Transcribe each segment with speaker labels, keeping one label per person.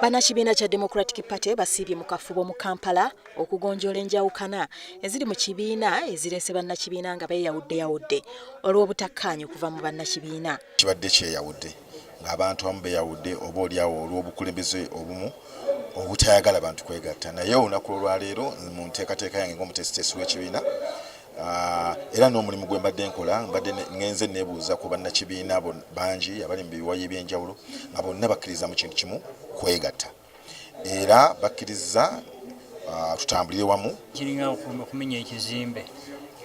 Speaker 1: Bannakibiina kya Democratic Party basiibye mu kafubo mu Kampala okugonjoola enjawukana eziri mu kibiina ezireese bannakibiina nga beeyawudde olw'obutakkaanya okuva mu bannakibiina.
Speaker 2: Kibadde kyeyawudde ng'abantu abamu beeyawudde oba oliawo olw'obukulembeze obumu obutayagala bantu kwegatta, naye olunaku olwaleero mu nteekateeka yange ng'omuteesiteesi w'ekibiina era n'omulimu gwe mbadde nkola mbadde ngenze neebuuza ku bannakibiina bangi abali mu biwayi eby'enjawulo nga bonna bakkiriza mu kintu kimu, kwegatta, era bakkiriza tutambulire wamu.
Speaker 3: Kiringa okumenya ekizimbe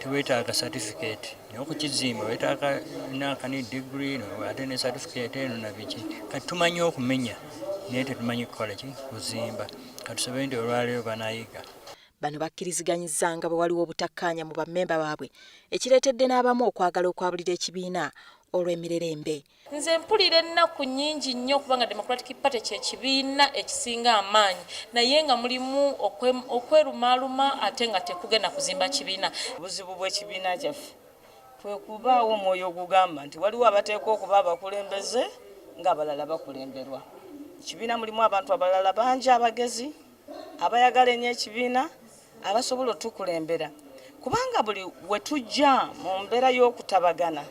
Speaker 3: teweetaaga certificate, naye okukizimba weetaaga nakani degree ate ne certificate eno na biki. Kati tumanyi okumenya naye tetumanyi kukola ki kuzimba. Katusabe nti olwaleero banayiga.
Speaker 1: Bano bakkiriziganyizza nga bwe waliwo obutakkaanya mu bammemba baabwe ekireetedde n'abamu okwagala okwabulira ekibiina olw'emirerembe.
Speaker 4: Nze mpulira ennaku nnyingi nnyo kubanga Democratic Party kye kibiina ekisinga amaanyi naye nga mulimu okwerumaaluma ate nga tekugenda kuzimba kibiina.
Speaker 5: Obuzibu bw'ekibiina kyaffe kwe kubaawo omwoyo ogugamba nti waliwo abateekwa okuba abakulembeze ng'abalala bakulemberwa. Ekibiina mulimu abantu abalala bangi abagezi abayagala ennyo ekibiina abasobola otukulembera, kubanga buli we tujja mu mbeera y'okutabagana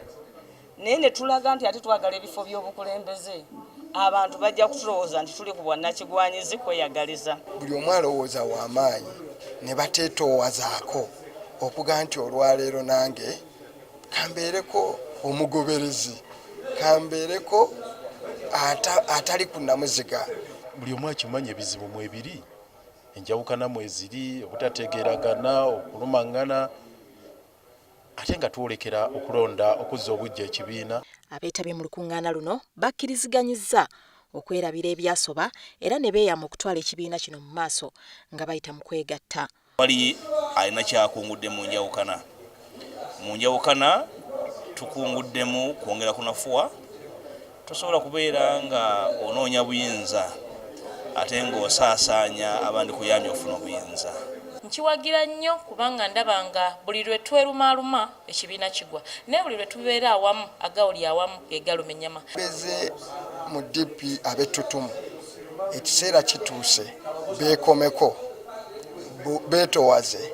Speaker 5: naye ne tulaga nti ate twagala ebifo by'obukulembeze, abantu bajja kutulowooza nti tuli ku bwannakigwanyizi kweyagaliza.
Speaker 6: Buli omu alowooza w'amaanyi ne bateetoowazaako okuga nti olwaleero nange kambeereko omugoberezi, kambeereko atali ku namuziga.
Speaker 7: Buli omu akimanya ebizibu mu ebiri, enjawukana mu eziri, obutategeeragana, okulumangana, ate nga twolekera okulonda okuzza obujja ekibiina.
Speaker 1: Abeetabye mu lukuŋŋaana luno bakkiriziganyizza okwerabira ebyasoba era ne beeyama okutwala ekibiina kino mu maaso nga bayita mu kwegatta.
Speaker 8: Wali alina kyakungudde mu njawukana. Mu njawukana tukunguddemu kwongera kunafuwa. Tosobola kubeera nga onoonya buyinza ate ng'osaasaanya abandi kuyamya ofuna obuyinza.
Speaker 4: Nkiwagira nnyo kubanga ndaba nga buli lwe twerumaaluma ekibiina kigwa naye buli lwe tubeera awamu agawuli awamu egaluma ennyama.
Speaker 6: Beze mu DP ab'ettutumu ekiseera kituuse beekomeko beetoowaze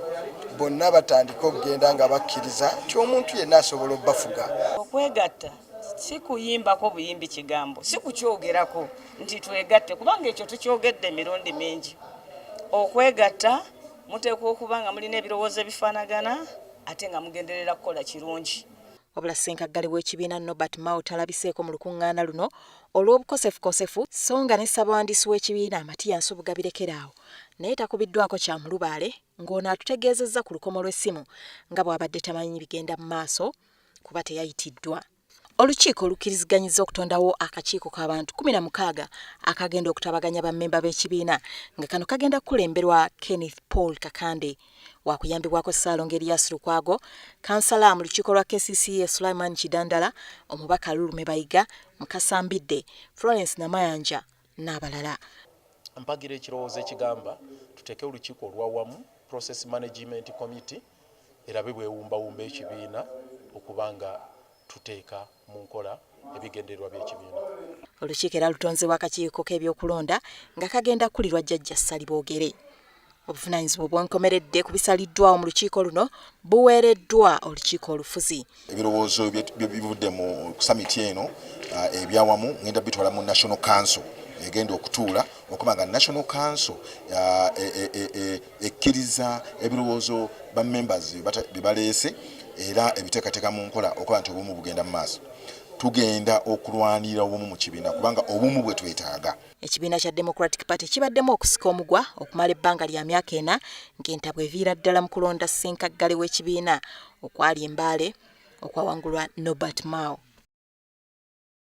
Speaker 6: bonna batandika okugenda nga bakkiriza nti omuntu yenna asobola obbafuga.
Speaker 5: Okwegatta si kuyimbako buyimbi kigambo, si kukyogerako nti twegatte kubanga ekyo tukyogedde emirundi mingi. Okwegatta muteekwa okuba nga mulina ebirowoozo ebifaanagana ate nga mugenderera kukola kirungi.
Speaker 1: Wabula ssenkaggale w'ekibiina Norbert Mao talabiseeko mu lukuŋŋaana luno olw'obukosefukosefu so nga ne ssaabawandiisi w'ekibiina Mathias Bugabirekeraawo naye takubiddwako kya mulubaale ng'ono atutegeezezza ku lukomo lw'essimu nga bw'abadde tamanyi bigenda mu maaso kuba teyayitiddwa. Olukiiko lukkiriziganyizza okutondawo akakiiko k'abantu 16 akagenda okutabaganya bammemba b'ekibiina nga kano kagenda kukulemberwa Kenneth Paul Kakande wakuyambibwako Ssaalongo Erias Lukwago, kansala mu lukiiko lwa KCCA Sulaiman Kidandala, omubaka Lulume Bayiga, Mukasambidde, Florence Namayanja n'abalala.
Speaker 7: Mpagira ekirowoozo ekigamba tuteeke olukiiko olwawamu Process Management Committee erabe bwewumbawumba ekibiina okubanga tuteeka mu nkola ebigendererwa by'ekibiina.
Speaker 1: Olukiiko era lutonzebwa akakiiko k'ebyokulonda nga kagenda kulirwa Jjajja Saliboogere. Obuvunaanyizibwa obwenkomeredde ku bisaliddwawo mu lukiiko luno buweereddwa olukiiko olufuzi.
Speaker 2: Ebirowoozo bivudde mu samiti eno ebyawamu ngenda bitwala mu National Council egenda okutuula okuba nga National Council ekkiriza ebirowoozo ba members bye baleese era ebiteekateeka mu nkola okuba nti obumu bugenda mu maaso. Tugenda okulwanira obumu mu kibiina kubanga obumu bwe twetaaga.
Speaker 1: Ekibiina kya Democratic Party kibaddemu okusika omugwa okumala ebbanga lya myaka 4 ng'entabwe eviira ddala mu kulonda ssenkaggale w'ekibiina okwali embaale okwawangulwa Norbert Mao.